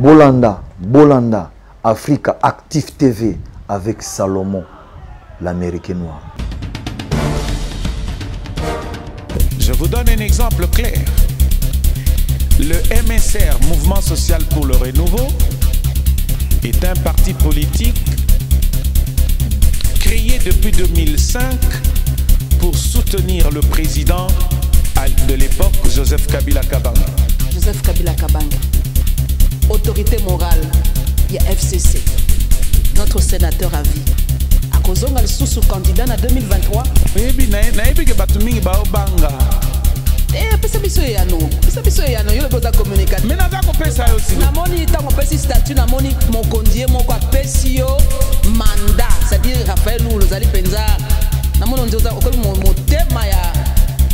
Bolanda, Africa Active TV avec Salomon, l'Américain noir. Je vous donne un exemple clair. Le MSR, Mouvement Social pour le Renouveau, est un parti politique créé depuis 2005 pour soutenir le président de l'époque, Joseph Kabila Kabanga. Joseph Kabila Kabanga, autorité morale, il y a FCC, notre sénateur à vie. À cause de sous candidat en 2023. Oui, naïbi que Batumingi Baobanga. Pesa biso yano yo le communication. Mais naza ko pesa yo aussi. Namoni tango pesi statut namoni mokondier moko apesi yo mandat, c'est-à-dire Raphaël Loulou zali penza. Namoni nzoza okomi motema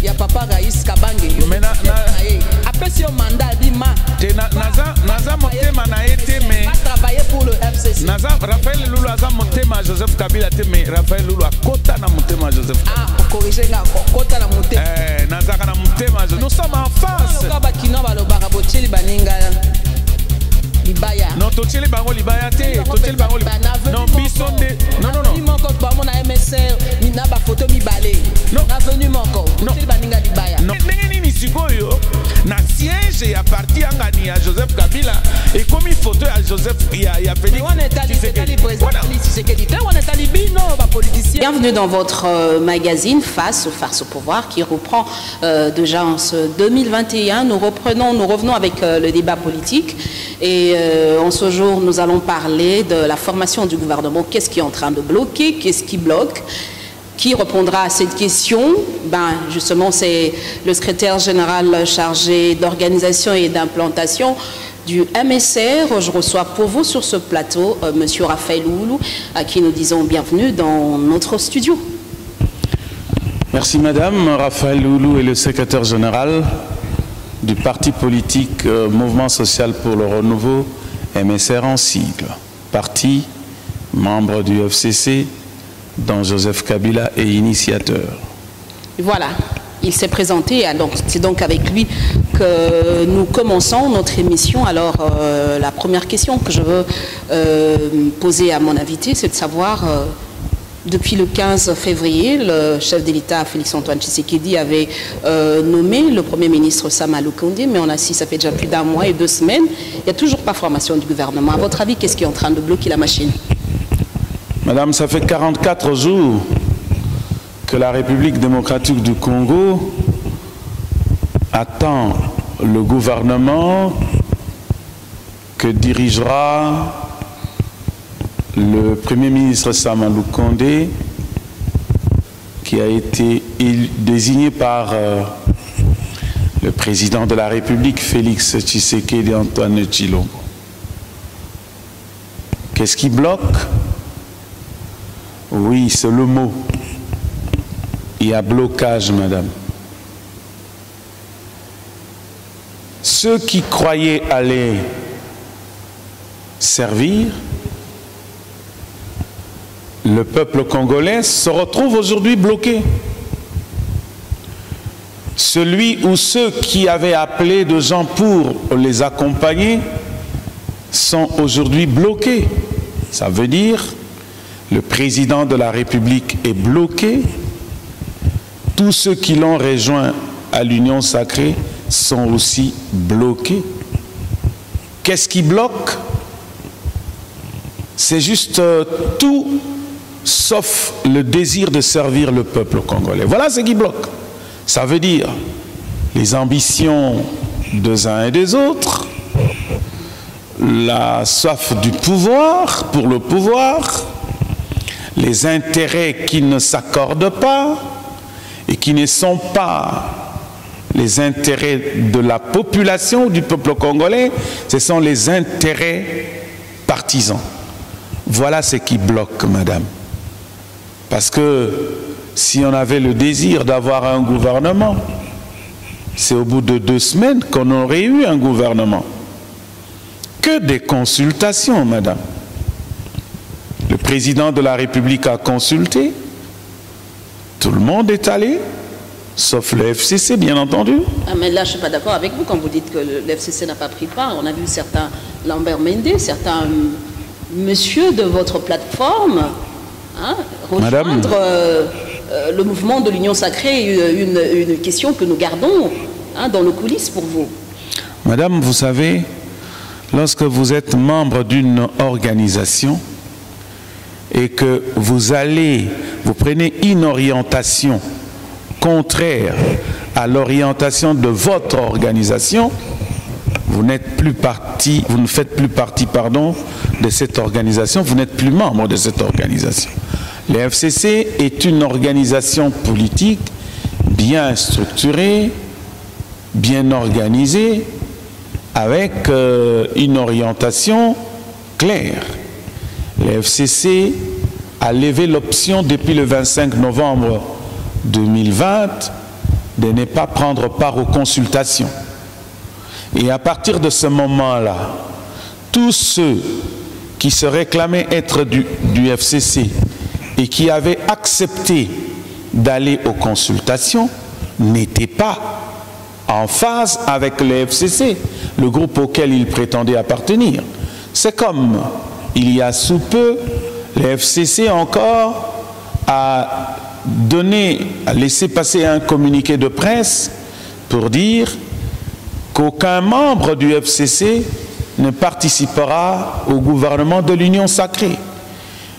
ya papa Raïs Kabange. Mais apesi yo mandat bima. Te naza motema na été mais travailler pour le FCC. Naza Raphaël Loulou aza motema Joseph Kabila te mais Raphaël Loulou akota na motema Joseph. Ah, corriger nga kota na motema. Naza kana motema. Nous sommes en face. Non, Totieli Bango Libaya te. Totieli Bango Libaya. Non, Bisonde. Non. Non. Na siège ya parti angani ya Joseph Kabila et comme il photo à Joseph il a Félix. Bienvenue dans votre magazine Face au pouvoir qui reprend déjà en ce 2021. Nous revenons avec le débat politique et en ce jour nous allons parler de la formation du gouvernement. Qu'est-ce qui est en train de bloquer? Qu'est-ce qui bloque? Qui répondra à cette question? Justement, c'est le secrétaire général chargé d'organisation et d'implantation du MSR. Je reçois pour vous sur ce plateau Monsieur Raphaël Loulou, à qui nous disons bienvenue dans notre studio. Merci Madame. Raphaël Loulou est le secrétaire général du parti politique Mouvement Social pour le Renouveau, MSR en sigle. Parti, membre du FCC, dont Joseph Kabila est initiateur. Voilà, il s'est présenté, c'est donc avec lui que nous commençons notre émission. Alors, la première question que je veux poser à mon invité, c'est de savoir, depuis le 15 février, le chef de l'État, Félix-Antoine Tshisekedi, avait nommé le Premier ministre Sama Lukonde, mais on assiste, ça fait déjà plus d'un mois et 2 semaines, il n'y a toujours pas formation du gouvernement. À votre avis, qu'est-ce qui est en train de bloquer la machine? Madame, ça fait 44 jours que la République démocratique du Congo attend le gouvernement que dirigera le Premier ministre Sama Lukonde, qui a été désigné par le président de la République, Félix Tshisekedi Antoine Tshilombo. Qu'est-ce qui bloque? Oui, c'est le mot. Il y a blocage, madame. Ceux qui croyaient aller servir le peuple congolais se retrouvent aujourd'hui bloqués. Celui ou ceux qui avaient appelé de gens pour les accompagner sont aujourd'hui bloqués. Ça veut dire le président de la République est bloqué. Tous ceux qui l'ont rejoint à l'Union sacrée sont aussi bloqués. Qu'est-ce qui bloque? C'est juste tout sauf le désir de servir le peuple congolais. Voilà ce qui bloque. Ça veut dire les ambitions des uns et des autres, la soif du pouvoir pour le pouvoir, les intérêts qui ne s'accordent pas et qui ne sont pas les intérêts de la population ou du peuple congolais, ce sont les intérêts partisans. Voilà ce qui bloque, madame. Parce que si on avait le désir d'avoir un gouvernement, c'est au bout de 2 semaines qu'on aurait eu un gouvernement. Que des consultations, madame. Le président de la République a consulté, tout le monde est allé, sauf le FCC, bien entendu. Ah, mais là, je ne suis pas d'accord avec vous quand vous dites que le FCC n'a pas pris part. On a vu certains Lambert Mende, certains monsieur de votre plateforme rejoindre le mouvement de l'Union Sacrée, une question que nous gardons dans nos coulisses pour vous. Madame, vous savez, lorsque vous êtes membre d'une organisation et que vous prenez une orientation contraire à l'orientation de votre organisation, vous ne faites plus partie, de cette organisation, vous n'êtes plus membre de cette organisation. Le FCC est une organisation politique bien structurée, bien organisée, avec une orientation claire. Le FCC a levé l'option depuis le 25 novembre 2020 de ne pas prendre part aux consultations. Et à partir de ce moment-là, tous ceux qui se réclamaient être du FCC et qui avaient accepté d'aller aux consultations n'étaient pas en phase avec le FCC, le groupe auquel ils prétendaient appartenir. C'est comme, il y a sous peu, le FCC encore a laissé passer un communiqué de presse pour dire qu'aucun membre du FCC ne participera au gouvernement de l'Union Sacrée.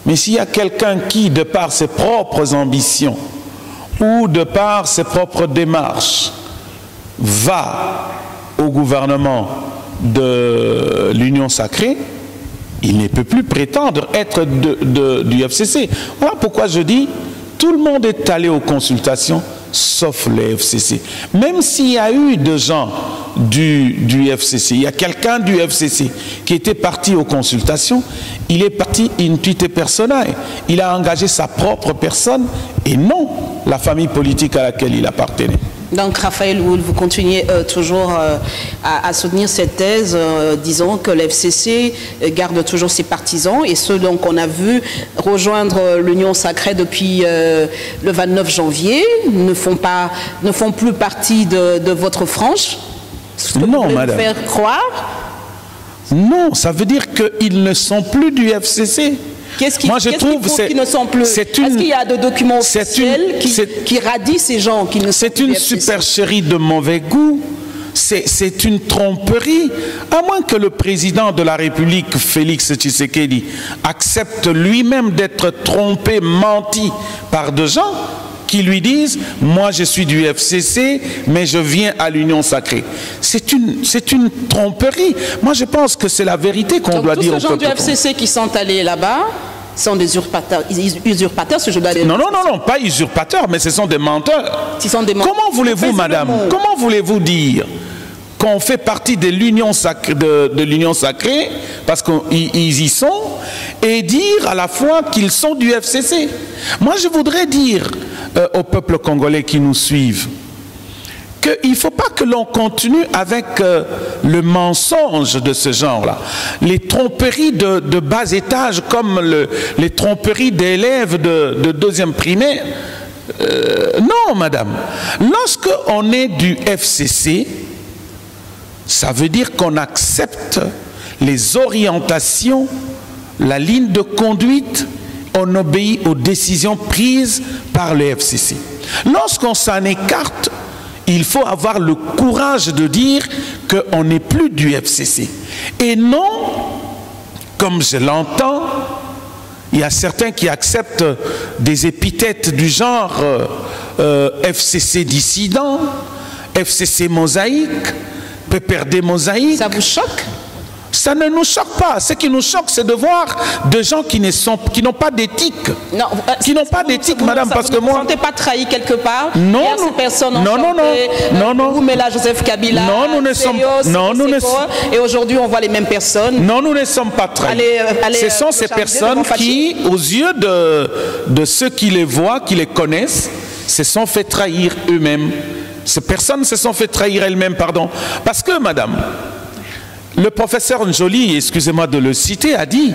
Mais s'il y a quelqu'un qui, de par ses propres ambitions ou de par ses propres démarches, va au gouvernement de l'Union Sacrée, il ne peut plus prétendre être du FCC. Voilà pourquoi je dis, tout le monde est allé aux consultations, sauf le FCC. Même s'il y a eu des gens du FCC, il y a quelqu'un du FCC qui était parti aux consultations, il est parti intuite personae. Il a engagé sa propre personne et non la famille politique à laquelle il appartenait. Donc, Raphaël Woul, vous continuez toujours à soutenir cette thèse, disons que l'FCC garde toujours ses partisans et ceux qu'on a vu rejoindre l'Union Sacrée depuis le 29 janvier ne font plus partie de votre frange. Non, madame. Faire croire? Non, ça veut dire qu'ils ne sont plus du FCC. Qu'est-ce qui prouve qu'ils ne sont plus? Est-ce qu'il y a des documents officiels qui radient ces gens qui ne sont plus? C'est une supercherie de mauvais goût. C'est une tromperie. À moins que le président de la République, Félix Tshisekedi, accepte lui-même d'être trompé, menti par des gens qui lui disent « Moi, je suis du FCC, mais je viens à l'Union Sacrée ». C'est une tromperie. Moi, je pense que c'est la vérité qu'on doit dire au peuple. Tous ces gens du FCC qui sont allés là-bas sont des usurpateurs, si je dois dire. Non, pas usurpateurs, mais ce sont des menteurs. Comment voulez-vous, madame, comment voulez-vous dire qu'on fait partie de l'Union Sacrée, parce qu'ils y sont, et dire à la fois qu'ils sont du FCC? Moi, je voudrais dire au peuple congolais qui nous suivent qu'il ne faut pas que l'on continue avec le mensonge de ce genre-là. Les tromperies de bas étage, comme les tromperies d'élèves de deuxième primaire. Non, madame. Lorsqu'on est du FCC, ça veut dire qu'on accepte les orientations, la ligne de conduite, on obéit aux décisions prises par le FCC. Lorsqu'on s'en écarte, il faut avoir le courage de dire qu'on n'est plus du FCC. Et non, comme je l'entends, il y a certains qui acceptent des épithètes du genre FCC dissident, FCC mosaïque, PPRD mosaïque. Ça vous choque? Ça ne nous choque pas. Ce qui nous choque, c'est de voir des gens qui n'ont pas d'éthique. Qui n'ont pas d'éthique, madame, parce que moi... Vous ne vous sentez pas trahi quelque part? Non, il y a ces personnes non. Vous, mais là, Joseph Kabila, non, nous ne sommes... Et aujourd'hui, on voit les mêmes personnes. Non, nous ne sommes pas trahis. Ce sont ces personnes qui, aux yeux de ceux qui les voient, qui les connaissent, se sont fait trahir eux-mêmes. Ces personnes se sont fait trahir elles-mêmes, pardon. Parce que, madame... Le professeur Njoli, excusez-moi de le citer, a dit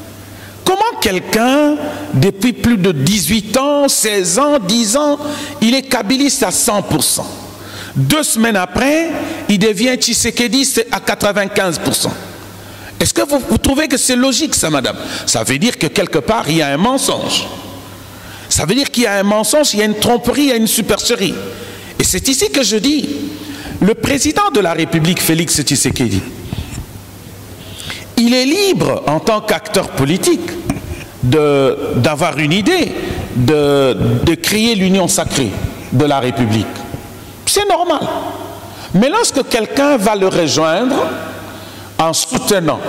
« Comment quelqu'un, depuis plus de 18 ans, 16 ans, 10 ans, il est kabyliste à 100%. 2 semaines après, il devient tshisekédiste à 95%. Est-ce que vous trouvez que c'est logique, ça, madame? Ça veut dire que quelque part, il y a un mensonge. Ça veut dire qu'il y a un mensonge, il y a une tromperie, il y a une supercherie. Et c'est ici que je dis, le président de la République, Félix Tshisekedi, il est libre en tant qu'acteur politique d'avoir une idée, de créer l'union sacrée de la République. C'est normal. Mais lorsque quelqu'un va le rejoindre en soutenant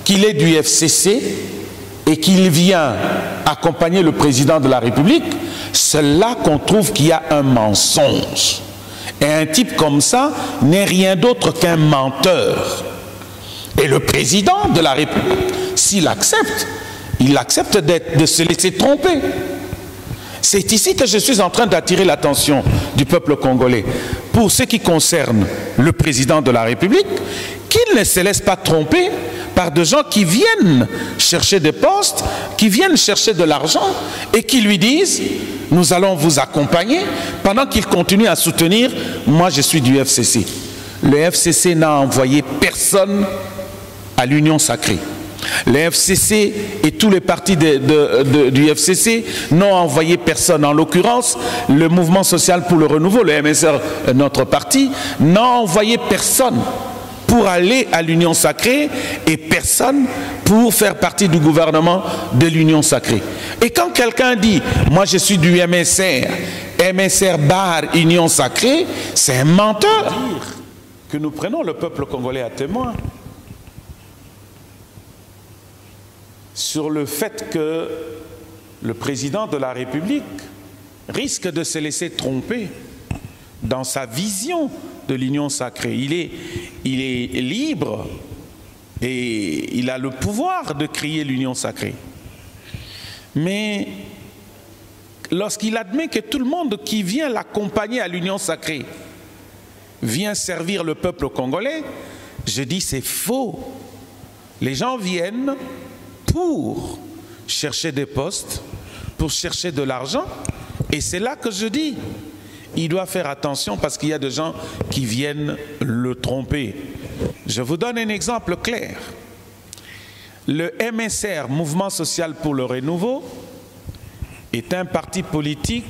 qu'il est du FCC et qu'il vient accompagner le président de la République, c'est là qu'on trouve qu'il y a un mensonge. Et un type comme ça n'est rien d'autre qu'un menteur. Et le président de la République, s'il accepte, il accepte de se laisser tromper. C'est ici que je suis en train d'attirer l'attention du peuple congolais pour ce qui concerne le président de la République, qu'il ne se laisse pas tromper par des gens qui viennent chercher des postes, qui viennent chercher de l'argent et qui lui disent « nous allons vous accompagner » pendant qu'il continue à soutenir « moi je suis du FCC ». Le FCC n'a envoyé personne à l'union sacrée. Le FCC et tous les partis du FCC n'ont envoyé personne. En l'occurrence, le Mouvement social pour le renouveau, le MSR, notre parti, n'a envoyé personne pour aller à l'union sacrée et personne pour faire partie du gouvernement de l'union sacrée. Et quand quelqu'un dit « moi je suis du MSR, MSR bar union sacrée », c'est un menteur. Que nous prenons le peuple congolais à témoin sur le fait que le président de la République risque de se laisser tromper dans sa vision de l'union sacrée. Il est libre et il a le pouvoir de créer l'union sacrée. Mais lorsqu'il admet que tout le monde qui vient l'accompagner à l'union sacrée vient servir le peuple congolais, je dis c'est faux. Les gens viennent pour chercher des postes, pour chercher de l'argent, et c'est là que je dis, il doit faire attention parce qu'il y a des gens qui viennent le tromper. Je vous donne un exemple clair. Le MSR, Mouvement social pour le renouveau, est un parti politique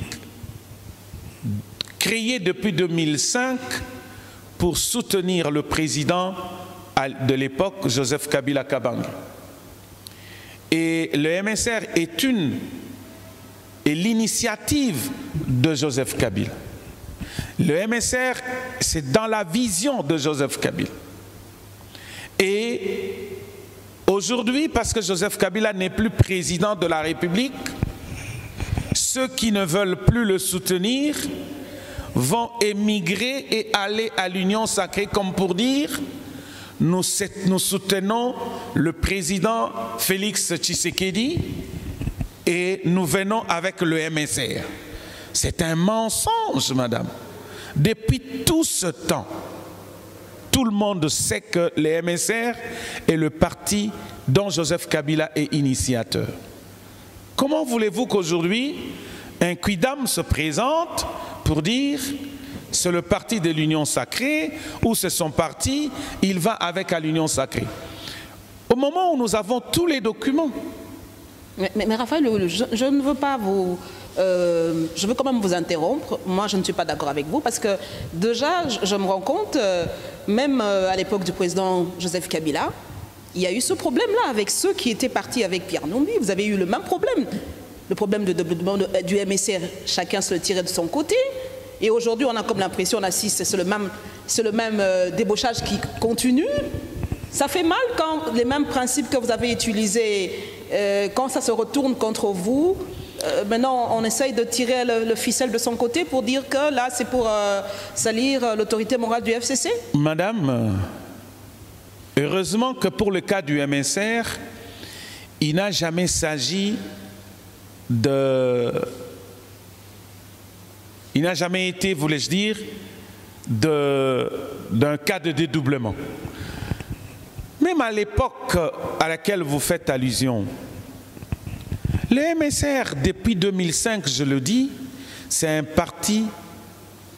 créé depuis 2005 pour soutenir le président de l'époque, Joseph Kabila Kabange. Et le MSR est l'initiative de Joseph Kabila. Le MSR, c'est dans la vision de Joseph Kabila. Et aujourd'hui, parce que Joseph Kabila n'est plus président de la République, ceux qui ne veulent plus le soutenir vont émigrer et aller à l'union sacrée comme pour dire nous soutenons le président Félix Tshisekedi et nous venons avec le MSR. C'est un mensonge, madame. Depuis tout ce temps, tout le monde sait que le MSR est le parti dont Joseph Kabila est initiateur. Comment voulez-vous qu'aujourd'hui, un quidam se présente pour dire c'est le parti de l'union sacrée ou c'est son parti, il va avec à l'union sacrée. Au moment où nous avons tous les documents. Mais Raphaël, je ne veux pas vous... je veux quand même vous interrompre. Moi, je ne suis pas d'accord avec vous parce que déjà, je me rends compte, même à l'époque du président Joseph Kabila, il y a eu ce problème-là avec ceux qui étaient partis avec Pierre Numbi. Vous avez eu le même problème. Le problème du MSR, chacun se le tirait de son côté. Et aujourd'hui, on a comme l'impression, on assiste, c'est le même débauchage qui continue. Ça fait mal quand les mêmes principes que vous avez utilisés, quand ça se retourne contre vous, maintenant on essaye de tirer le ficelle de son côté pour dire que là c'est pour salir l'autorité morale du FCC. Madame, heureusement que pour le cas du MSR, il n'a jamais s'agi il n'a jamais été, voulais-je dire, d'un cas de dédoublement. Même à l'époque à laquelle vous faites allusion, Le MSR, depuis 2005, je le dis, c'est un parti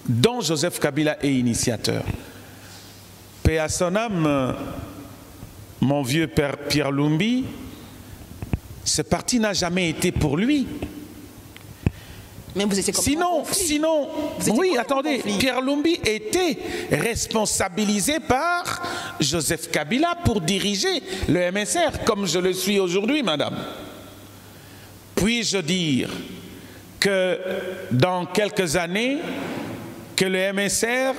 dont Joseph Kabila est initiateur. Paix à son âme, mon vieux père Pierre Lumbi, ce parti n'a jamais été pour lui. Mais vous étiez sinon, oui, attendez, Pierre Lumbi était responsabilisé par Joseph Kabila pour diriger le MSR, comme je le suis aujourd'hui, madame. Puis-je dire que dans quelques années, que le MSR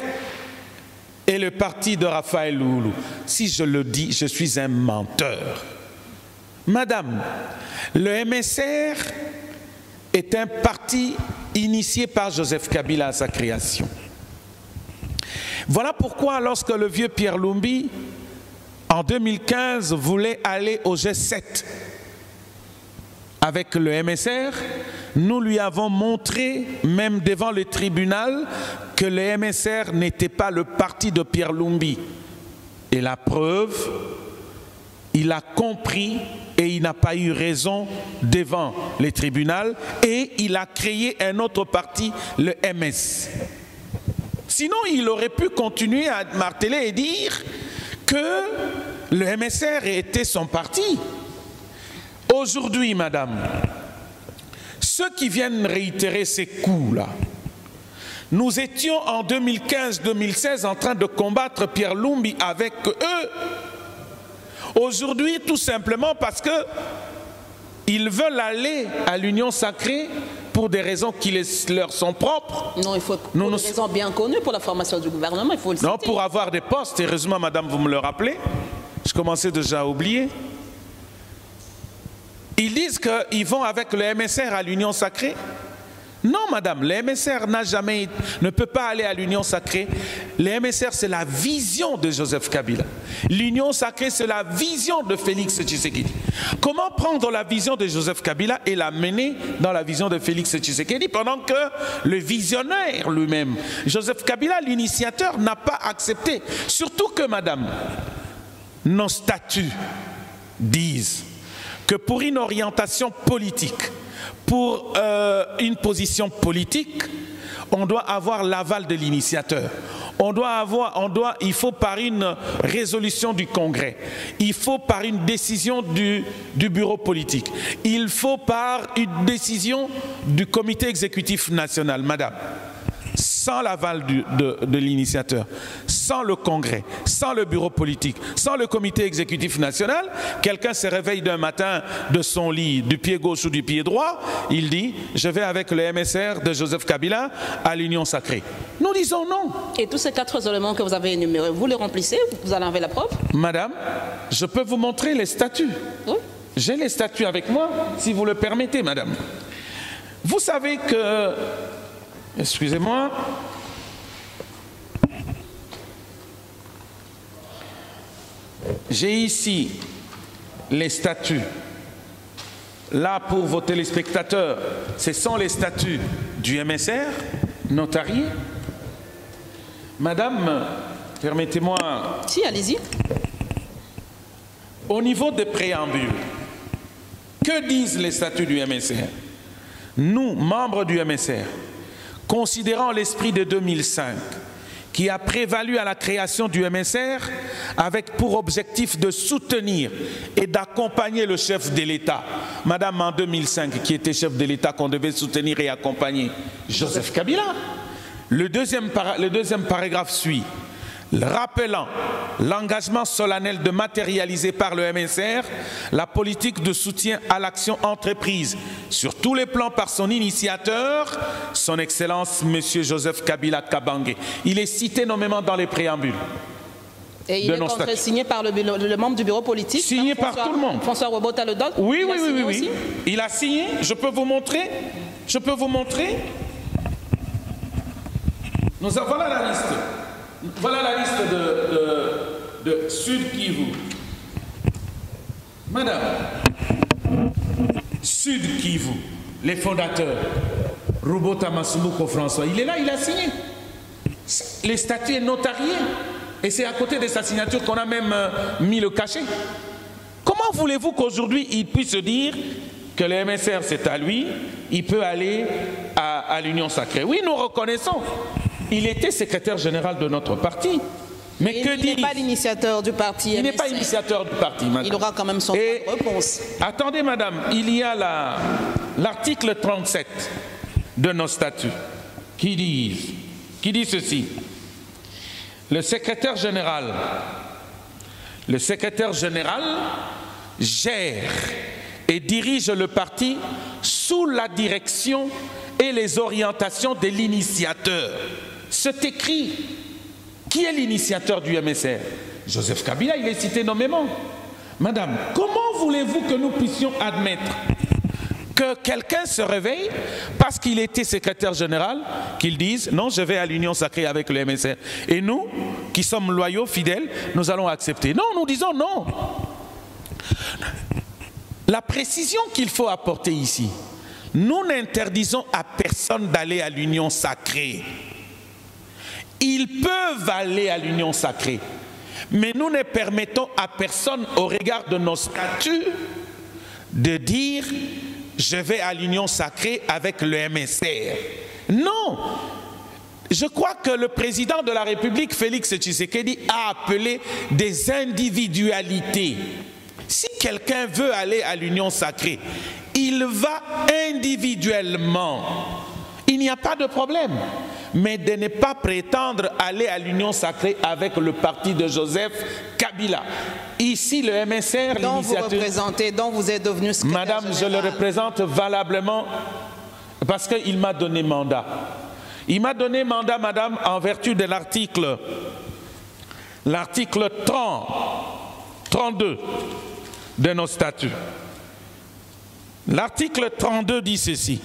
est le parti de Raphaël Loulou? Si je le dis, je suis un menteur. Madame, le MSR est un parti initié par Joseph Kabila à sa création. Voilà pourquoi lorsque le vieux Pierre Lumbi, en 2015, voulait aller au G7 avec le MSR, nous lui avons montré, même devant le tribunal, que le MSR n'était pas le parti de Pierre Lumbi. Et la preuve, il a compris et il n'a pas eu raison devant les tribunaux et il a créé un autre parti, le MS. Sinon, il aurait pu continuer à marteler et dire que le MSR était son parti. Aujourd'hui, madame, ceux qui viennent réitérer ces coups-là, nous étions en 2015-2016 en train de combattre Pierre Lumbi avec eux. Aujourd'hui, tout simplement parce qu'ils veulent aller à l'union sacrée pour des raisons qui leur sont propres. Non, il faut pour des raisons bien connues pour la formation du gouvernement, il faut le citer. Non, pour avoir des postes, heureusement, madame, vous me le rappelez, je commençais déjà à oublier. Ils disent qu'ils vont avec le MSR à l'union sacrée. Non, madame, le MSR ne peut pas aller à l'union sacrée. Le MSR, c'est la vision de Joseph Kabila. L'union sacrée, c'est la vision de Félix Tshisekedi. Comment prendre la vision de Joseph Kabila et la mener dans la vision de Félix Tshisekedi pendant que le visionnaire lui-même, Joseph Kabila, l'initiateur, n'a pas accepté. Surtout que, madame, nos statuts disent que pour une orientation politique, pour une position politique, on doit avoir l'aval de l'initiateur. Il faut par une résolution du Congrès, il faut par une décision du bureau politique, il faut par une décision du comité exécutif national, madame. Sans l'aval de l'initiateur, sans le Congrès, sans le bureau politique, sans le comité exécutif national, quelqu'un se réveille d'un matin de son lit, du pied gauche ou du pied droit, il dit « Je vais avec le MSR de Joseph Kabila à l'union sacrée ». Nous disons non. Et tous ces 4 éléments que vous avez énumérés, vous les remplissez? Vous en avez la preuve? Madame, je peux vous montrer les statuts. Oui. J'ai les statuts avec moi, si vous le permettez, madame. Vous savez que... Excusez-moi. J'ai ici les statuts. Là, pour vos téléspectateurs, ce sont les statuts du MSR, notariés. Madame, permettez-moi... Si, allez-y. Au niveau des préambules, que disent les statuts du MSR? Nous, membres du MSR, considérant l'esprit de 2005 qui a prévalu à la création du MSR avec pour objectif de soutenir et d'accompagner le chef de l'État. Madame, en 2005, qui était chef de l'État qu'on devait soutenir et accompagner, Joseph Kabila. Le deuxième paragraphe suit. Rappelant l'engagement solennel de matérialiser par le MSR la politique de soutien à l'action entreprise sur tous les plans par son initiateur, son Excellence M. Joseph Kabila Kabange. Il est cité nommément dans les préambules. Et il est signé par le membre du bureau politique. Signé par tout le monde. François Robota le doc. Oui. Il a signé. Je peux vous montrer. Nous avons la liste. Voilà la liste de Sud Kivu. Madame, Sud Kivu, les fondateurs, Robota Masumbuko François, il est là, il a signé. Les statuts notariés. Et c'est à côté de sa signature qu'on a même mis le cachet. Comment voulez-vous qu'aujourd'hui il puisse dire que le MSR c'est à lui, il peut aller à l'Union Sacrée. Oui, nous reconnaissons. Il était secrétaire général de notre parti. Mais que dit-il? Il n'est pas l'initiateur du parti. Il n'est pas initiateur du parti, madame. Il aura quand même son réponse. Attendez, madame, il y a l'article 37 de nos statuts qui dit ceci. Le secrétaire général gère et dirige le parti sous la direction et les orientations de l'initiateur. C'est écrit. Qui est l'initiateur du MSR? Joseph Kabila, il est cité nommément. Madame, comment voulez-vous que nous puissions admettre que quelqu'un se réveille parce qu'il était secrétaire général, qu'il dise non, je vais à l'Union Sacrée avec le MSR. Et nous, qui sommes loyaux, fidèles, nous allons accepter. Non, nous disons non. La précision qu'il faut apporter ici, nous n'interdisons à personne d'aller à l'Union Sacrée. Ils peuvent aller à l'Union Sacrée, mais nous ne permettons à personne, au regard de nos statuts, de dire « je vais à l'Union Sacrée avec le MSR ». Non! Je crois que le président de la République, Félix Tshisekedi, a appelé des individualités. Si quelqu'un veut aller à l'Union Sacrée, il va individuellement. Il n'y a pas de problème. Mais de ne pas prétendre aller à l'Union Sacrée avec le parti de Joseph Kabila. Ici, le MSR, dont vous représentez, dont vous êtes devenu secrétaire Madame, général. je le représente valablement parce qu'il m'a donné mandat. Il m'a donné mandat, madame, en vertu de l'article 32 de nos statuts. L'article 32 dit ceci.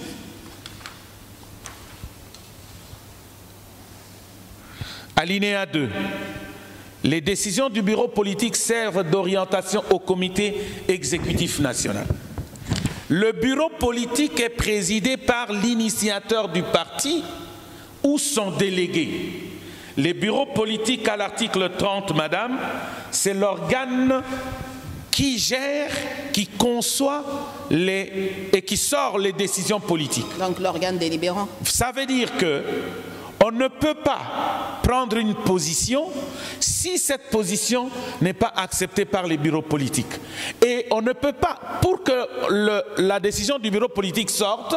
Alinéa 2. Les décisions du bureau politique servent d'orientation au comité exécutif national. Le bureau politique est présidé par l'initiateur du parti ou son délégué. Les bureaux politiques à l'article 30, madame, c'est l'organe qui gère, qui conçoit et qui sort les décisions politiques. Donc l'organe délibérant. Ça veut dire que on ne peut pas prendre une position si cette position n'est pas acceptée par les bureaux politiques. Et on ne peut pas, pour que la décision du bureau politique sorte,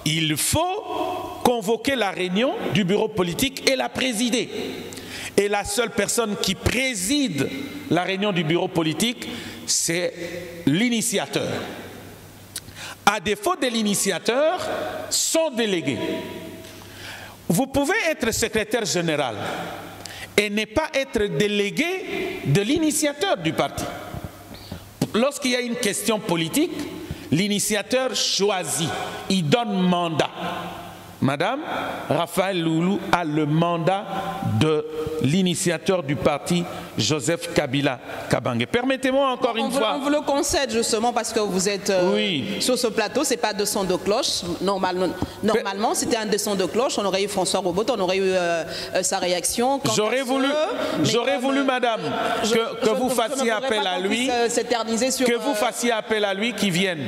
il faut convoquer la réunion du bureau politique et la présider. Et la seule personne qui préside la réunion du bureau politique, c'est l'initiateur. À défaut de l'initiateur, son délégué. Vous pouvez être secrétaire général et ne pas être délégué de l'initiateur du parti. Lorsqu'il y a une question politique, l'initiateur choisit, il donne mandat. Madame, Raphaël Loulou a le mandat de l'initiateur du parti, Joseph Kabila Kabange. Permettez-moi encore une fois. On vous le concède justement parce que vous êtes sur ce plateau, c'est pas de son de cloche. Normalement, c'était un de son de cloche. On aurait eu François Robot, on aurait eu sa réaction. J'aurais voulu, madame, que vous fassiez appel à lui, que vous fassiez appel à lui qui vienne.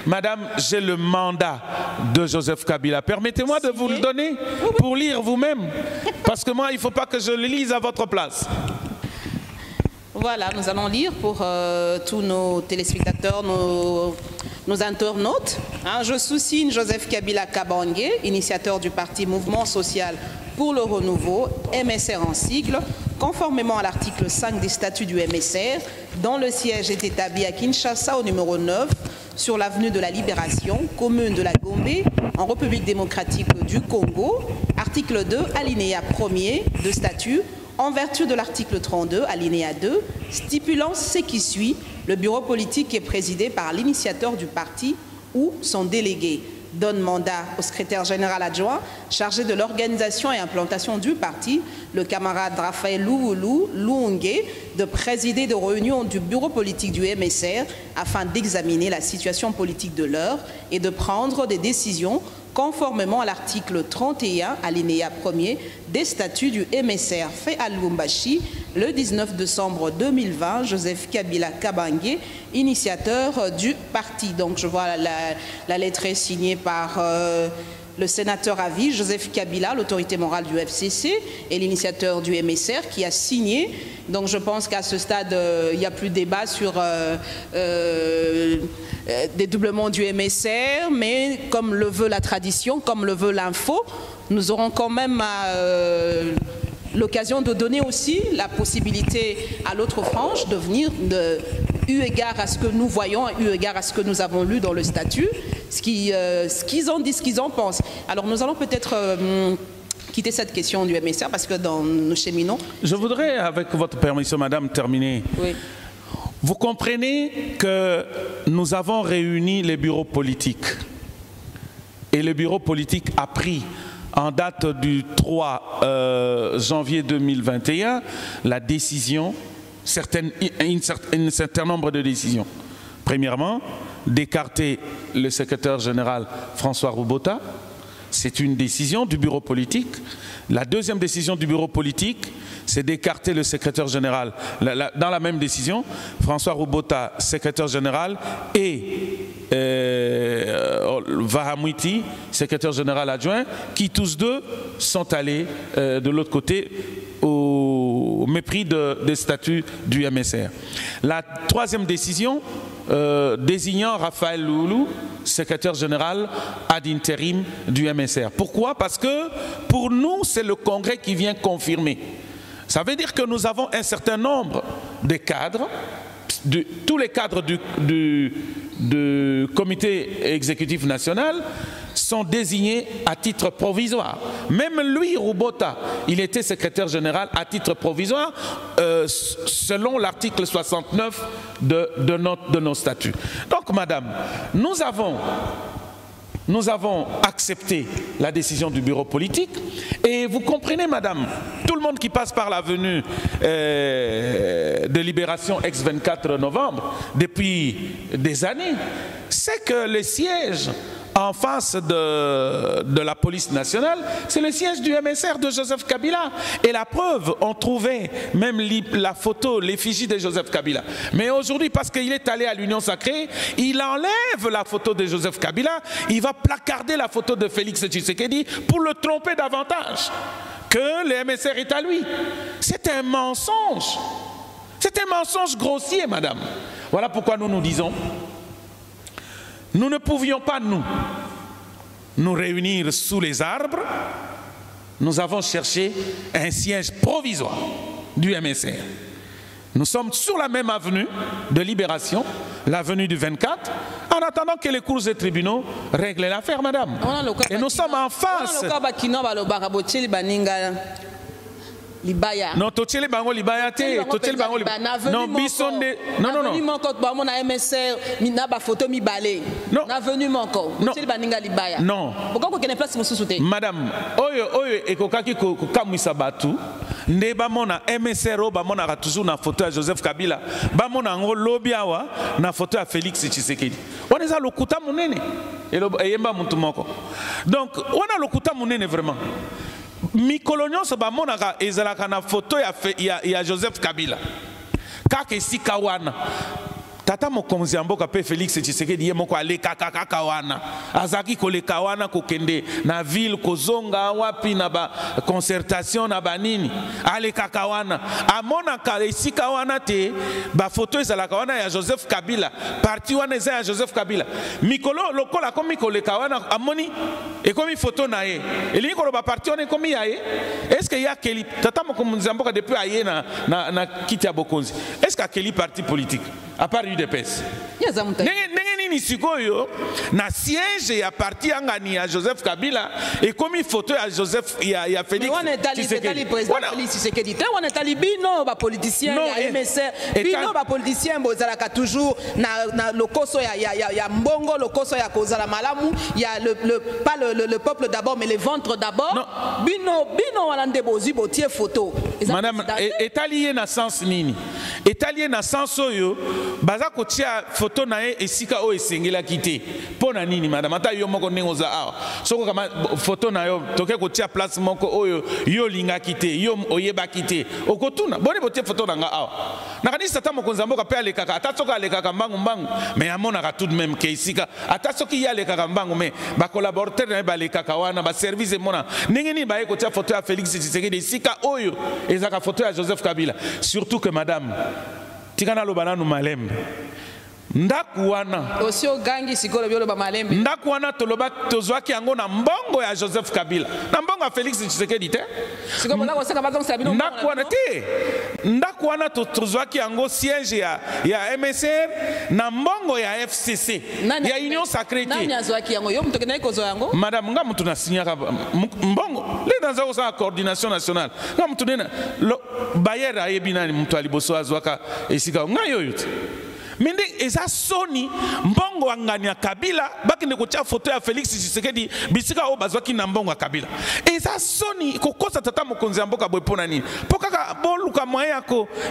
Madame, j'ai le mandat de Joseph Kabila. Permettez-moi de vous le donner pour lire vous-même. Parce que moi, il ne faut pas que je le lise à votre place. Voilà, nous allons lire pour tous nos téléspectateurs, nos internautes. Je sous-signe Joseph Kabila Kabange, initiateur du parti Mouvement Social pour le Renouveau, MSR en sigle, conformément à l'article 5 des statuts du MSR, dont le siège est établi à Kinshasa au numéro 9, sur l'avenue de la Libération, commune de la Gombe, en République démocratique du Congo, article 2, alinéa 1er de statut, en vertu de l'article 32, alinéa 2, stipulant ce qui suit, le bureau politique est présidé par l'initiateur du parti ou son délégué. Donne mandat au secrétaire général adjoint chargé de l'organisation et implantation du parti, le camarade Raphaël Loulou Loungué, de présider des réunions du bureau politique du MSR afin d'examiner la situation politique de l'heure et de prendre des décisions conformément à l'article 31, alinéa 1er des statuts du MSR fait à Lubumbashi le 19 décembre 2020, Joseph Kabila Kabange, initiateur du parti. Donc je vois la lettre est signée par le sénateur à vie, Joseph Kabila, l'autorité morale du FCC, et l'initiateur du MSR qui a signé. Donc je pense qu'à ce stade, il n'y a plus de débat sur dédoublement du MSR, mais comme le veut la tradition, comme le veut l'info, nous aurons quand même l'occasion de donner aussi la possibilité à l'autre frange de venir, eu égard à ce que nous voyons, eu égard à ce que nous avons lu dans le statut, ce qu'ils ont dit, ce qu'ils en pensent. Alors nous allons peut-être quitter cette question du MSR parce que dans nos cheminons... Je voudrais, avec votre permission, madame, terminer. Oui. Vous comprenez que nous avons réuni les bureaux politiques. Et le bureau politique a pris, en date du 3 janvier 2021, la décision, un certain nombre de décisions. Premièrement, d'écarter le secrétaire général François Roubota. C'est une décision du bureau politique. La deuxième décision du bureau politique, c'est d'écarter le secrétaire général. Dans la même décision, François Roubota, secrétaire général, et Vahamwiti, secrétaire général adjoint, qui tous deux sont allés de l'autre côté au mépris des statuts du MSR. La troisième décision, désignant Raphaël Loulou, secrétaire général ad intérim du MSR. Pourquoi? Parce que pour nous, c'est le Congrès qui vient confirmer. Ça veut dire que nous avons un certain nombre de cadres, tous les cadres du comité exécutif national sont désignés à titre provisoire. Même lui, Roubota, il était secrétaire général à titre provisoire selon l'article 69 de nos statuts. Donc, madame, nous avons accepté la décision du bureau politique et vous comprenez, madame, tout le monde qui passe par l'avenue de Libération ex-24 novembre depuis des années sait que le siège en face de la police nationale, c'est le siège du MSR de Joseph Kabila. Et la preuve, on trouvait même la photo, l'effigie de Joseph Kabila. Mais aujourd'hui, parce qu'il est allé à l'Union Sacrée, il enlève la photo de Joseph Kabila, il va placarder la photo de Félix Tshisekedi pour le tromper davantage que le MSR est à lui. C'est un mensonge. C'est un mensonge grossier, madame. Voilà pourquoi nous nous disons... Nous ne pouvions pas, nous réunir sous les arbres. Nous avons cherché un siège provisoire du MSR. Nous sommes sur la même avenue de Libération, l'avenue du 24, en attendant que les cours et tribunaux règlent l'affaire, madame. Et nous sommes en face. Libaya. Non, totiele bango libaya te, totiele bango libaya. Non, bisonde. Non, non, non. Navenu manko ba na MSR, mina ba photo mi balé. Non. Navenu manko. Totiele baninga libaya. Non. Pourquoi ko kene place mususu te? Madame, oyo ekokaki ko kamwisa batu. Nde ba mona MSR ba mona ka toujours na photo ya Joseph Kabila. Ba mona ngo lobi awa na photo ya Félix Tshisekedi. On eza lokuta munene. Eyemba muntu moko. Donc, on a lokuta munene vraiment. Mikolo nyonso bamonaka ezalaka na photo ya Joseph Kabila kaka esika wana tata mokonzi ya mboka pe Félix Tshisekedi ye moko aleka kaka wana azaki koleka wana kokende na ville kozonga wapi na ba concertation na banini aleka wana amonaka esika wana te ba photo ezalaka wana ya Joseph Kabila parti wana eza ya Joseph Kabila mikolo lokola komi koleka wana amoni ekomi photo na ye elingi koloba parti wana ekomi ya ye est-ce que ya keli tata mokonzi ya mboka depuis aye na kiti ya bokonzi est-ce que akeli parti politique à part UDPS. Nini sikoyo na siège ya parti angani ya Joseph Kabila et comme photo ya Joseph ya Félix Tshisekedi. Président Félix Tshisekedi. On est talibino ba politicien ya MSR. Bino ba politicien bozalaka toujours na lokoso ya mbongo lokoso ya kozala malamu ya le peuple d'abord mais le ventre d'abord. Bino walande bozi botie photo. Madame est allié na sens nini? Est allié na sens oyo baza kotia photo na e esika o esengela kité pona nini madame ata yo moko ndenge oza awa soko kama photo na yo toke kotia place moko oyo yo linga kité yo oyeba kité okotuna boni botie photo na nga awa nakanisi ata mokonzi ya mboka pe alekaka ata soki alekaka mbangu mais amonaka tout de même ke isika ata soki ye alekaka mbangu mais bacolaborateur na ye balekaka wana baservice emona ndenge nini baye kotia photo ya Félix Tshisekedi esika oyo ezaka photo ya Joseph Kabila surtout que madame tikana loba nanu malembe ndaku wana aussi ogangi sikolo byolo ba malembe ndaku wana toloba tozwaki yango na mbongo ya Joseph Kabila na mbongo ya Félix Tshisekedi te siko bona kosaka bazong sabino ndaku wana te ndaku wana tozwaki yango siège ya MSR na mbongo ya FCC ya Union Sacrée nani azwaki yango yo mtoke na ikozo yango madame nga mtu nasinyaka mbongo le dans za coordination nationale nga mtu nena bayer ayebi nani mtu aliboso azwaka esika nga yoyote Mende eza soni mbongo angani ya Kabila bakende kotia photo ya Félix Tshisekedi bisika o bazwaki na mbongo ya Kabila eza soni kokosa tata mokonzi ya mboka bwepona nini pokaka boluka moyen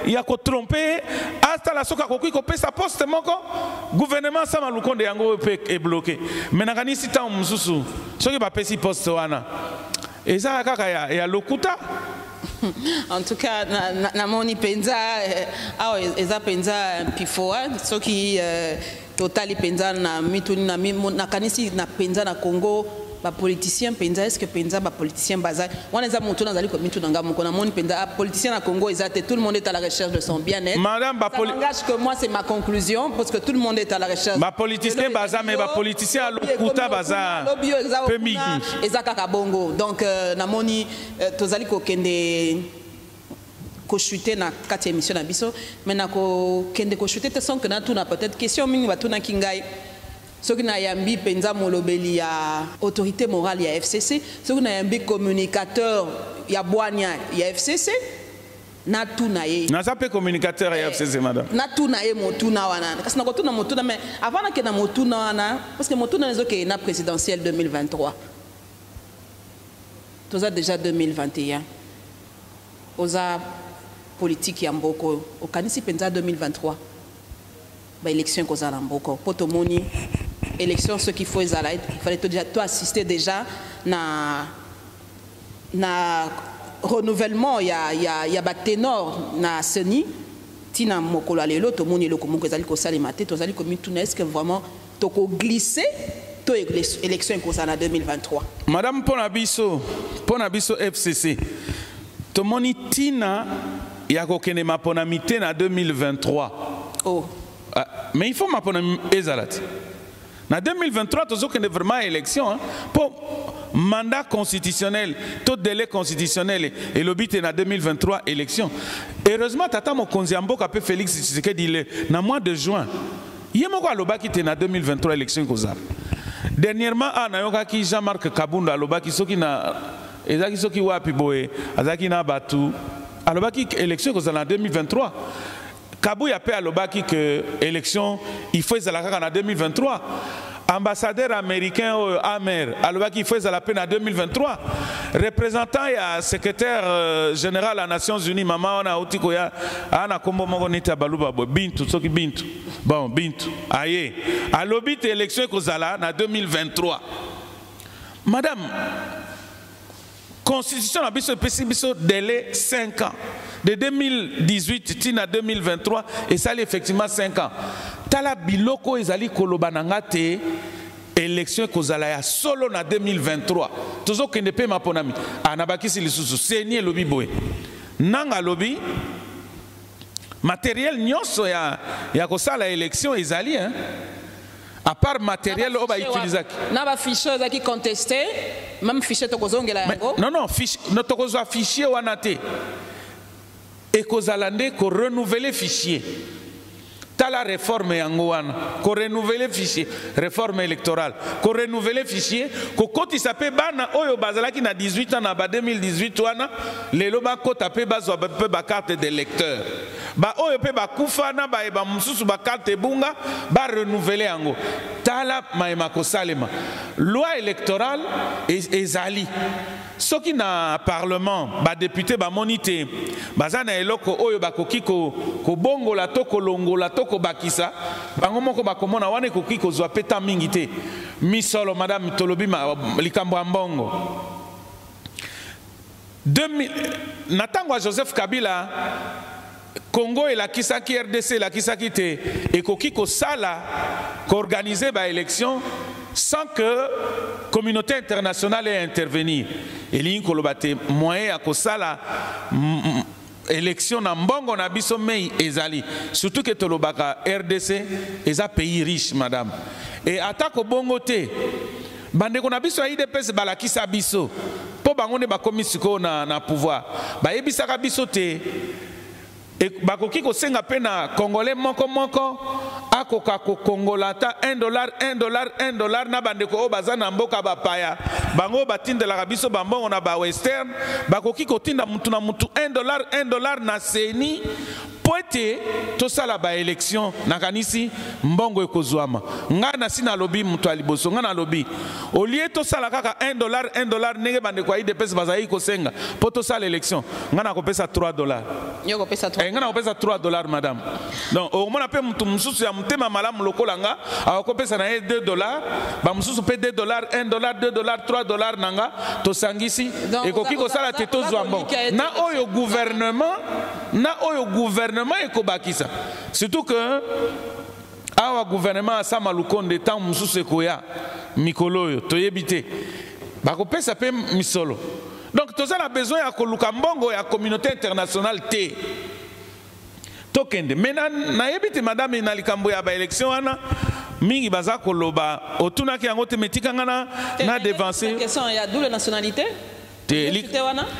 ya ko tromper hasta la soka koki kopesa poste moko gouvernement sama lukonde yango pe e bloqué menakani sita mususu soki bapesi poste wana eza kaka ya lokuta. En tout cas, na moni penza eza penza pifoa soki totali penza na mituni na kanisi na penza na Congo ba politicien penza est-ce que penza ba politicien baza wana eza mutu nazali ko mitu nanga moko na moni penza politicien na Congo ezate tout le monde est à la recherche de son bien-être. Madame ba engage que moi c'est ma conclusion parce que tout le monde est à la recherche. Ba politicien baza mais ba politicien lokuta baza pemi ezaka kabongo donc na moni tozali ko kende ko chuter na kati émission na biso mais na ko kende ko chuter te sans que na tout na peut-être question mingi ba tout na kingai soki na yambi penza molobeli ya autorité morale ya FCC soki na yambi communicateur ya bwania ya FCC na tout na ye na zape communicateur ya FCC madame na tout na ye motuna wana kasi na kotuna motuna mais avant na ke na motuna wana parce que motuna nezo ke na présidentielle 2023 toza déjà 2021 oza politique ya mboko okanisi penza 2023 ba élection koza na mboko poto moni élection ce qu'il faut il fallait déjà toi assister déjà na renouvellement ya ba ténor na seni tina mokolo lelo to moni loko moko ezali ko salima te to zali ko mituna est-ce que vraiment to ko glisser to élection koza na 2023 madame pona biso FCC to moni tina ya ko kene mapona mité na 2023 oh mais il faut mapona ezalati na 2023 tozo kende vraiment élection pour mandat constitutionnel tout délai constitutionnel et le but est na 2023 élection heureusement tata mokonzi mboka pe Félix Tshisekedi le na mois de juin yemoko alobaki te na 2023 élection kozala dernièrement na yokaki Jean-Marc Kabunda alobaki soki na ezaki soki wapi boye azaki na batu alobaki élection kozala na 2023 Kabouya pe alobaki que élection il faut ezalaka na 2023 ambassadeur américain Amer alobaki il faut ezalaka en 2023 représentant ya secrétaire général à Nations Unies mama ona otiko ya ana kombo moko nita baluba bintu soki bintu bon bintu aye alobi te élection kozala na 2023 madame constitution na biso pesi biso délai 5 ans de 2018 à 2023 et ça effectivement 5 ans tala biloko ezali koloba nanga te élection kozala ya solo na 2023 tozo kende pe maponami anabakisi lisusu seni lobi boy nanga lobi matériel nyonso ya kosala élection ezali hein à part matériel oba utiliser na ba fichier qui contesté même fichier to kozongela yango non fichier no to kozwa fichier wana te et kozalande ko renouveler fichier tala réforme yango wana ko renouveler fichier réforme électorale ko renouveler fichier ko koti sape bana oyo bazalaki na 18 ans na ba 2018 wana lelo ba kota pe bazwa pe ba carte d'électeur ba oyo pe ba kufa na ba eba mususu ba carte bunga ba renouveler yango tala maema kosalema loi électorale ezali soki na parlement ba député ba monité bazana eloko oyo bakoki ko bongola to kolongola to ko bakisa bango moko bakomona wana koki kozwa peta mingi te misolo madame tolobi likambo ya mbongo 2000 natango Joseph Kabila Congo et la kisaki RDC la kisaki te ekoki ko sala ko organiser ba élection sans que communauté internationale ait intervenir et kolobate moyen ko sala élection na mbongo na biso mei ezali surtout que tolobaka RDC eza pays riche madame et atako bongo te bande ko na biso IDPS balakisa biso po bango ne bakomi siko na pouvoir ba yebisaka biso te et bakoki ko senga pe na congolais moko akoka ko kongolata $1 na bande ko baza na mboka bapaya bango batindela biso bambongo na ba western bakoki ko tinda mutu na mutu $1 na seni poete to sala ba élection na kanisi mbongo ekozwama ngana sina lobi mutu aliboso ngana lobi olie to sala kaka $1 nenge bande ko IDPS bazai ko senga po to sala élection ngana ko pesa $3 nyoko pesa $3 ngana ko pesa $3 madame donc au mona pe mutu mususu ya mutema malamu lokolanga ako pesa na $2 ba mususu pe $2 $1 $2 $3 nanga to sangisi ekoki ko sala te to zwa mbongo na oyo gouvernement ekobakisa surtout que awa gouvernement asama lukonde tant mususu ekoya mikoloyo toyebite bakopesa pe misolo donc toza na besoin ya koluka mbongo ya communauté internationale te tokende mena nayebite madame na likambo ya ba élection wana mingi baza koloba otunaki yango te metikanga na devancer question ya double nationalité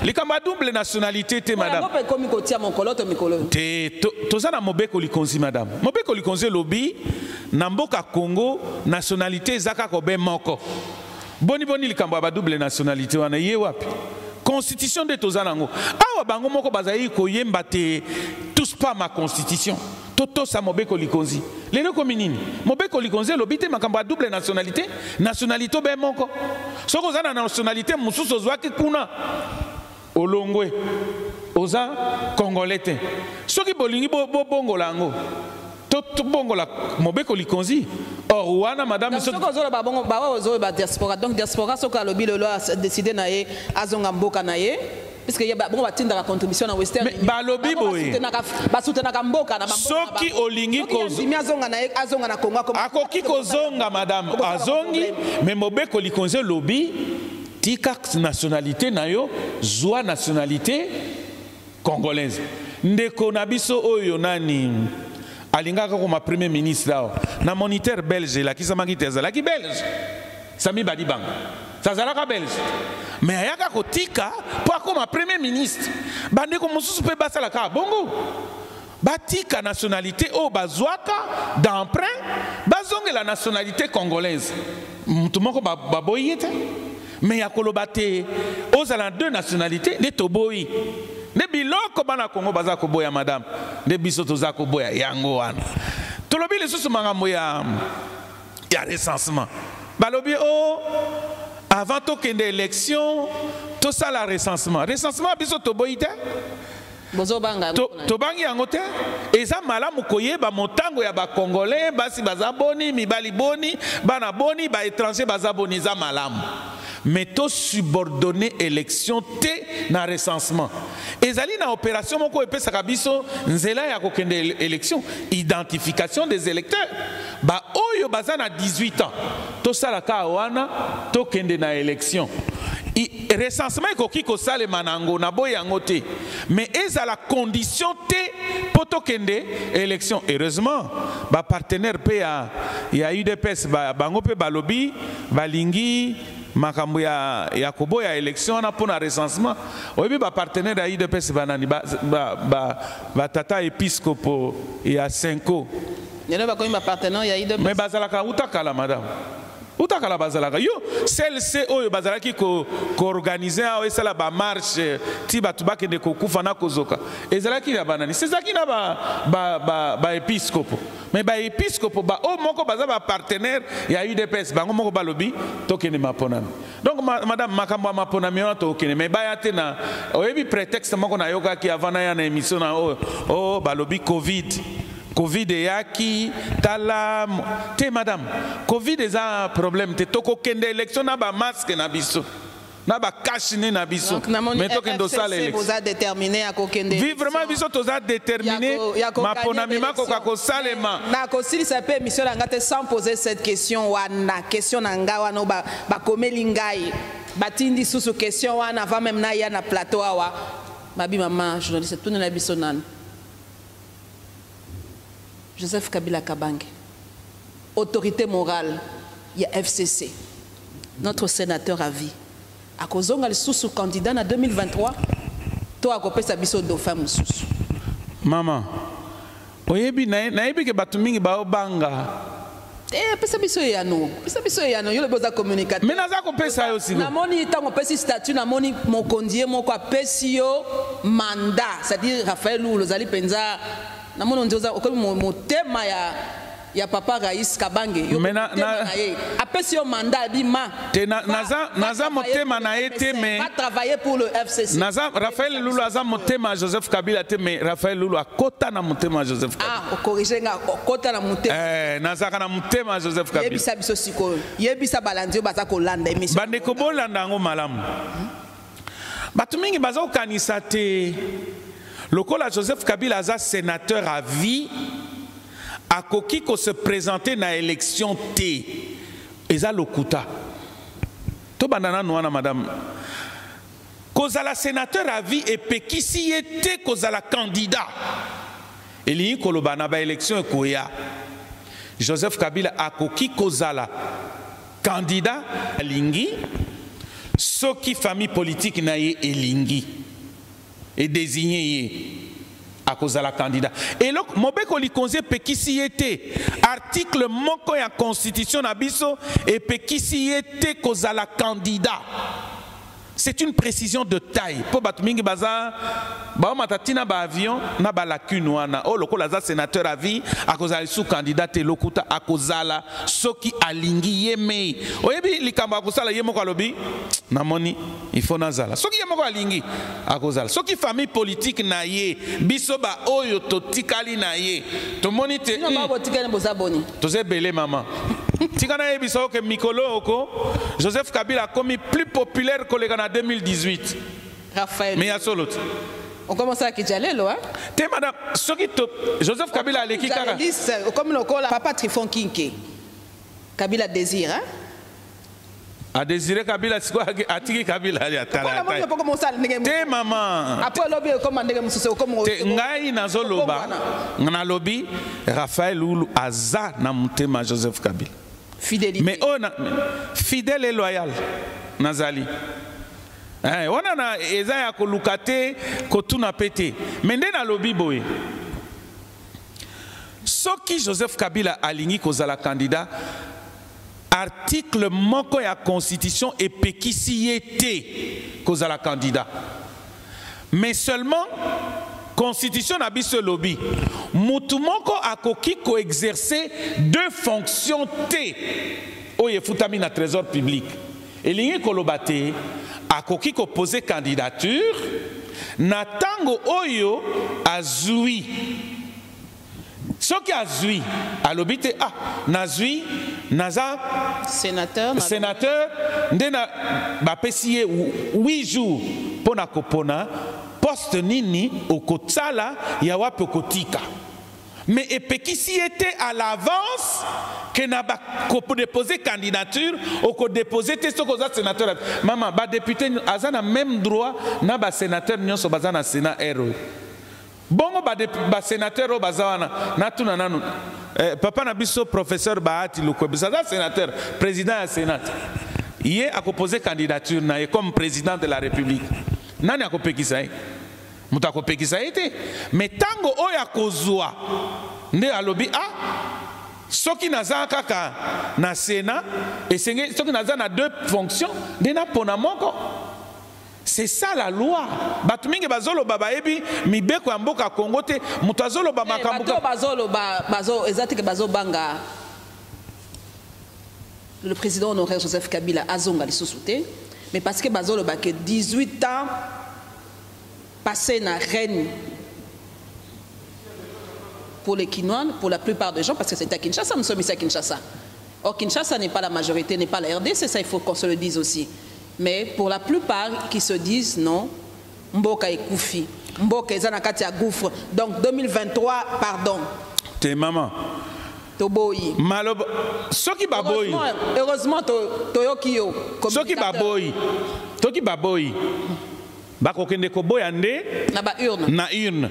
likamba double nationalité te madame te toza na mobeko likonzi madame mobeko likonzi lobi na mboka Congo nationalité ezaka ko be moko boni likambo ba double nationalité wana ye wapi constitution de toza nango awa bango moko bazai ko yemba te tous pas ma constitution toto sa mobeko likonzi lelo kominini mobeko likonzi lobite makambo ya double nationalité be moko soko za na nationalité mususu zwaki kuna olongwe oza congolais te soki bolingi bongola yango to bongola mobeko likonzi or wana madame soko zo ba bongo ba ozo ba diaspora donc diaspora soko alobi lelo a décidé na ye azonga mboka na ye parce que bon batinda la contribution na western ba lobi boye ba soutenaka mboka na soki olingi azonga na Congo akoki kozonga madame azongi mais mobeko likonzi lobi tika nationalité na yo zwa nationalité congolaise ndeko na biso oyo nani alingaka comme premier ministre na moniteur belge la kisamaki tezala ki belge Sami Badibanga Tazalaka belge mais ayaka kotika po comme premier ministre bande ko mususu pe basala ka bongo batika nationalité o bazwaka d'emprunt bazonge la nationalité congolaise mutu moko baboyete mais yakoloba te ozala deux nationalités de toboyi ne biloko bana Congo baza ko boya madame de biso toza ko boya yango wana tolobi lisusu mangambo ya recensement balobi o avant to kende élection to sala recensement biso toboyi te tobangi yango te eza malamu koyeba motango ya ba congolais basi baza boni mibali boni bana boni ba étranger baza boni eza malamu mais to subordonner élection te na recensement ezali na opération moko epesaka biso nzela ya kokende élection identification des électeurs ba oyo baza na 18 ans to sala ka wana to kende na élection recensement ekoki kosalema nango na boyango te mais ezala condition te po to kende élection heureusement ba partenaire pe ya UDPS bango pe balobi balingi makambo ya koboya élection na pona recensement oyebi ba partenaire ya UDPS banani ba tata épiscopo ya 5 nene ba komi ba partenaire ya UDPS mais bazalaka utakala madame utakala bazalaka yo celle oyo bazalaki ko organiser a esala ba marche ti batu bakende kokufa na kozoka ezalaki na banani sezaki na ba épiscope mais ba épiscope ba o moko baza ba partenaire ya UDPS bango moko balobi tokende maponami donc madame makambo maponami on tokende mais ba ya te na oyebi prétexte moko na yoka ki avant na ya na émission na o balobi Covid yaki tala te madame Covid est un problème te toko kende élection na ba masque na biso na ba cache na biso mais to kendo sala élection vous a déterminé à kokende oui vraiment biso to za déterminé ma ponamima ko ka salema na ko sili sa pe mission la ngate sans poser cette question wana question na nga wana ba komeli ngai batindi susu question wana avant même na ya na plateau awa mabi maman journaliste tout na biso nan Joseph Kabila Kabange, autorité morale, il y a FCC, notre sénateur à vie. À cause de sous candidat en 2023, toi à copé sa biso dauphin sous. Maman, oyebi naebi ke batumingi ba obanga. Pesa biso yano yo le boza communicateur. Mais naza ko pesa yo siko. Na moni tango pesi statut na moni mokondier moko a pesi yo mandat, c'est-à-dire Raphaël Loulou zali penza na mono nzoza okomi motema ya papa Rais Kabange yo apesi yo mandat bima te naza motema na ete mais va travailler pour le FCC naza Raphaël Loulou aza motema Joseph Kabila te mais Raphaël Loulou akota na motema Joseph Kabila o corriger nga okota na motema naza kana motema Joseph Kabila yebisa biso siko yebisa balandi baza ko landa émission bande ko bolanda ngo malamu batu mingi baza kokanisa te lokola Joseph Kabila aza sénateur à vie akoki ko se présenter na élection T eza lokuta to bandana noana madame kozala sénateur à vie et pekisi était kozala candidat eli koloba na ba élection ekoya Joseph Kabila akoki kozala candidat alingi soki famille politique na ye elingi et désigné à cause de la candidat. Et donc, Mobeko Likonze pekisi était article moko ya constitution nabiso et pekisi était cause de la candidat. C'est une précision de taille. Pour Batmingi Baza, ba matatina ba avion na ba lacune wana. Oh lokola za sénateur à vie à cause de sous candidat et lokuta à cause la soki alingi yeme. Oyebi likamba kusala yemo kwa lobi na moni il faut nazala. Soki yemo kwa alingi à cause la. Soki famille politique na ye biso ba oyo totikali na ye. To moni te. Non ba botikali bozaboni. Toze belé maman. Tikana yebiso ke mikolo oko Joseph Kabila a commis plus populaire que les en 2018. Raphaël. Mais il y a solo. On commence à Kijalelo, hein? Té madame, Joseph Kabila a l'équipe. Comme le papa Trifon Kinke. Kabila désire, hein? A désiré Kabila, c'est quoi? A tiré Kabila, il y a tala. Té maman. Après lobby, commandé comme ça, comme on. Té ngai nazo loba, na lobby, Raphaël Loulou aza na mutema Joseph Kabila. Fidélité. Mais on a fidèle et loyal. Nazali. On a ezaya ko lukate ko tuna pété. Mais ndena lobby boy. Soki Joseph Kabila aligni kozala candidat article moko ya constitution et pekisi yete kozala candidat. Mais seulement constitution na biso lobby. Mutu moko akoki ko exercer deux fonctions T. Oye futami na trésor public. Elingi kolobate akoki ko poser candidature na tango oyo azui. Soki azui alobite nazui naza sénateur ndena bapesiye 8 jours pona kopona poste nini okotsala ya wapi okotika. Mais epekisi était à l'avance que n'a pas déposé candidature ou que déposé test que sénateur. Maman, ba député azana même droit na ba sénateur nyonso bazana sénat ero. Bongo ba sénateur o bazana na tuna nanu. Papa na biso professeur Bahati Lukwebe ça sénateur, président du Sénat. Hier a posé candidature na comme président de la République. Nani a kopekisa mutako pekisa été mais tango oya kozwa nde alobi soki naza kaka na Sénat et soki naza na deux fonctions dena pona moko. C'est ça la loi. Batu mingi bazolo baba ebi mibeko ya mboka Congo te mutu azolo ba makambo ezati ke bazo banga le président honoraire Joseph Kabila azonga lisusu te, mais parce que bazolo ba que 18 ans passé na reine pour les Kinois, pour la plupart des gens, parce que c'est à Kinshasa, nous sommes ici à Kinshasa. Or, Kinshasa n'est pas la majorité, n'est pas la RDC, ça il faut qu'on se le dise aussi. Mais pour la plupart qui se disent non, Mboka est Koufi, Mboka est Zanakati à gouffre. Donc 2023, pardon. T'es maman. Toboyi. Maloba. Soki baboyi. Heureusement, Toyokio. Soki baboyi. Toki baboyi. Bakokende koboya nde. Na urne.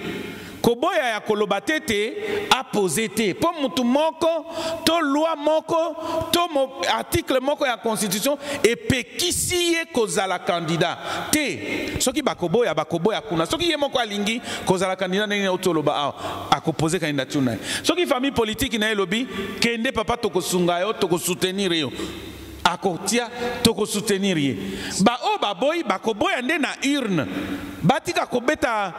Koboya ya kolobatete a posé te. Pour mutu moko, to loi moko, to article moko ya constitution et pekisi ye kozala candidat. Te. Soki bakoboya kuna. Soki ye moko alingi kozala candidat nene otoloba a poser candidature na. Soki famille politique na elobi kende papa toko sunga yo toko soutenir yo. Akotia toko soutenir ye. Ba o baboy bakoboya nde na urne. Batika kobeta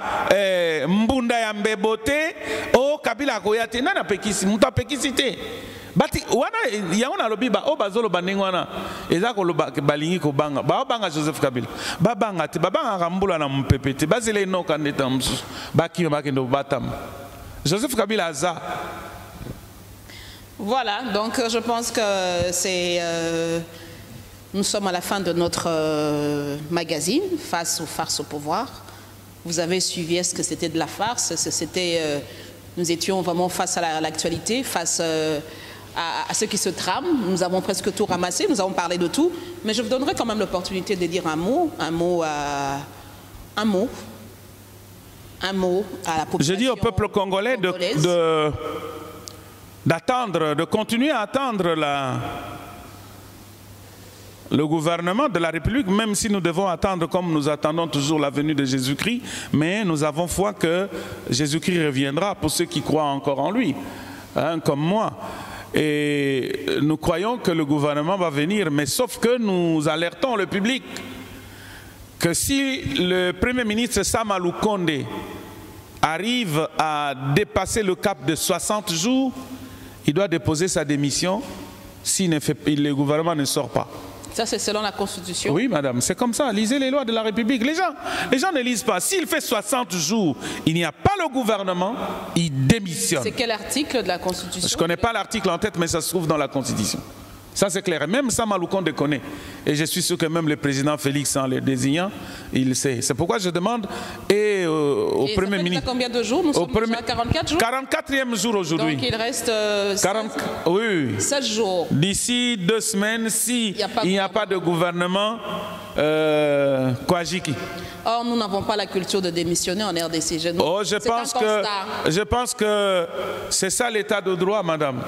mbunda ya mbebote o Kabila koyate nana pekisi muta pekisi te. Bati wana yaona lobi ba o bazolo banengo wana eza ko loba balingi ko banga ba banga Joseph Kabila ba banga te ba banga kambula na mpepete bazele no kandeta msu ba ki ba kendo batam Joseph Kabila aza. Voilà, donc je pense que c'est nous sommes à la fin de notre magazine, Face aux farces au pouvoir. Vous avez suivi, est-ce que c'était de la farce? Nous étions vraiment face à l'actualité, face à ce qui se trame. Nous avons presque tout ramassé, nous avons parlé de tout. Mais je vous donnerai quand même l'opportunité de dire un mot à la population. Je dis au peuple congolais d'attendre, de continuer à attendre le gouvernement de la République, même si nous devons attendre comme nous attendons toujours la venue de Jésus-Christ, mais nous avons foi que Jésus-Christ reviendra pour ceux qui croient encore en lui, hein, comme moi. Et nous croyons que le gouvernement va venir, mais sauf que nous alertons le public que si le Premier ministre Sama Lukonde arrive à dépasser le cap de 60 jours, il doit déposer sa démission si le gouvernement ne sort pas. Ça, c'est selon la Constitution? Oui, madame, c'est comme ça. Lisez les lois de la République. Les gens ne lisent pas. S'il fait 60 jours, il n'y a pas le gouvernement, il démissionne. C'est quel article de la Constitution? Je ne connais pas l'article en tête, mais ça se trouve dans la Constitution. Ça, c'est clair. Et même Sama Lukonde connaît. Et je suis sûr que même le président Félix, en le désignant, il sait. C'est pourquoi je demande au Premier ministre... combien de jours? Nous sommes déjà à 44 jours? 44e jour aujourd'hui. Donc il reste 16 jours. D'ici 2 semaines, s'il n'y a pas de gouvernement, Kouajiki. Or, nous n'avons pas la culture de démissionner en RDC. Je pense que c'est ça l'état de droit, madame.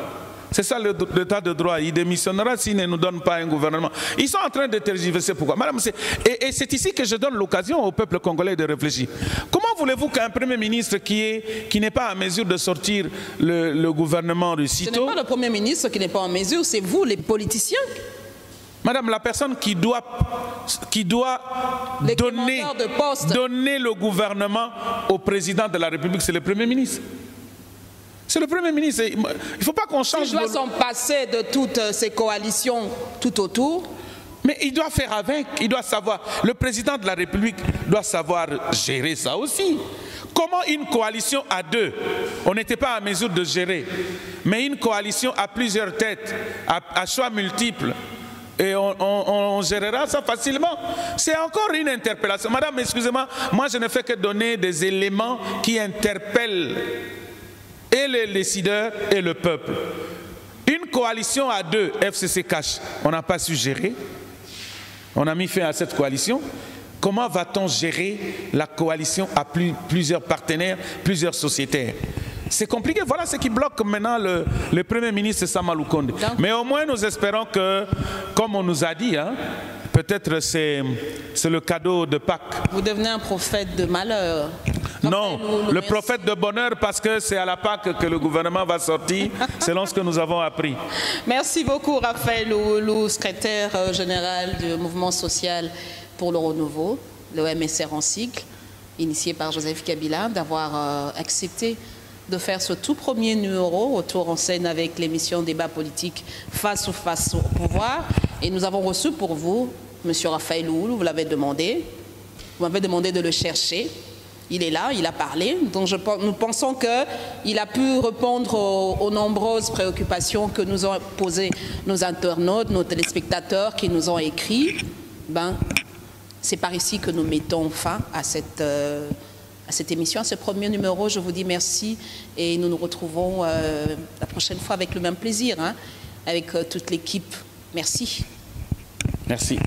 C'est ça l'état de droit. Il démissionnera s'il ne nous donne pas un gouvernement. Ils sont en train de tergiverser. Pourquoi? Madame, et c'est ici que je donne l'occasion au peuple congolais de réfléchir. Comment voulez-vous qu'un Premier ministre qui n'est pas en mesure de sortir le gouvernement de sitôt... Ce n'est pas le Premier ministre qui n'est pas en mesure, c'est vous, les politiciens. Madame, la personne qui doit donner le gouvernement au président de la République, c'est le Premier ministre. C'est le Premier ministre. Il ne faut pas qu'on change... Il doit s'en passer de toutes ces coalitions tout autour. Mais il doit faire avec, il doit savoir. Le président de la République doit savoir gérer ça aussi. Comment une coalition à deux, on n'était pas en mesure de gérer, mais une coalition à plusieurs têtes, à choix multiples, et on gérera ça facilement. C'est encore une interpellation. Madame, excusez-moi, moi je ne fais que donner des éléments qui interpellent et les décideurs et le peuple. Une coalition à deux, FCC cash, on n'a pas su gérer. On a mis fin à cette coalition. Comment va-t-on gérer la coalition à plusieurs partenaires, plusieurs sociétaires? C'est compliqué. Voilà ce qui bloque maintenant le Premier ministre Sama Lukonde. Mais au moins, nous espérons que, comme on nous a dit, hein, peut-être c'est le cadeau de Pâques. Vous devenez un prophète de malheur. Non, le prophète de bonheur, parce que c'est à la Pâque que le gouvernement va sortir, selon ce que nous avons appris. Merci beaucoup, Raphaël Ouloulou, secrétaire général du mouvement social pour le renouveau, le MSR en sigle, initié par Joseph Kabila, d'avoir accepté de faire ce tout premier numéro, retour en scène avec l'émission Débat politique face au pouvoir. Et nous avons reçu pour vous, M. Raphaël Ouloulou, vous l'avez demandé, vous m'avez demandé de le chercher. Il est là, il a parlé. Donc nous pensons qu'il a pu répondre aux nombreuses préoccupations que nous ont posées nos internautes, nos téléspectateurs qui nous ont écrit. C'est par ici que nous mettons fin à cette émission, à ce premier numéro. Je vous dis merci et nous nous retrouvons la prochaine fois avec le même plaisir, avec toute l'équipe. Merci. Merci.